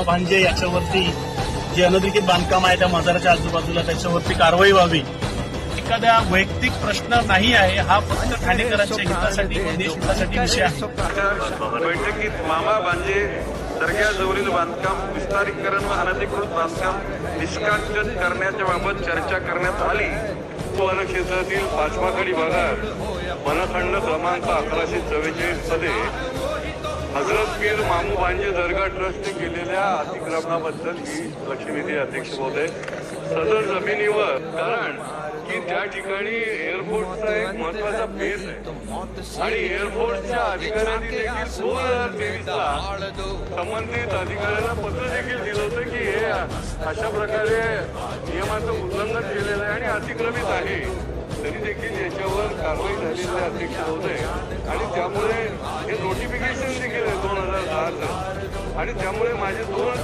भांजे याच्यावरती जे अनधिकृत बांधकाम आहे त्या मजाराच्या आजूबाजूला त्याच्यावरती कारवाई व्हावी. एखाद्या वैयक्तिक प्रश्न नाही आहे, हा फक्त ठाणेकरांच्या हितासाठी देशहितासाठी विषय आहे. बैठकीत मामा भांजे दर्ग्याजवळील बांधकाम विस्तारीकरण व अनधिकृत बांधकाम निष्कासित करण्याच्या बाबत चर्चा करण्यात आली. वन क्षेत्रातील पाचवाकडी भागात वनखंड क्रमांक 1144 मध्ये हजरत पीर मामू भांजे दर्गा ट्रस्टने केलेल्या अतिक्रमणाबद्दल ही लक्षवेधी अध्यक्ष महोदय सदर जमिनीवर, कारण की त्या ठिकाणी एअरफोर्सचा एक महत्वाचा बेस आहे आणि एअरफोर्सच्या अधिकाऱ्यांनी देखील 2023ला संबंधित अधिकाऱ्यांना पत्र देखील दिलं होतं की हे अशा प्रकारे नियमाचं उल्लंघन केलेलं आहे आणि अतिक्रमित आहे. तरी देखील याच्यावर कारवाई झालेली आहे अध्यक्ष महोदय. आणि त्यामुळे हे नोटिफिकेशन देखील आहे 2010चं आणि त्यामुळे माझे 2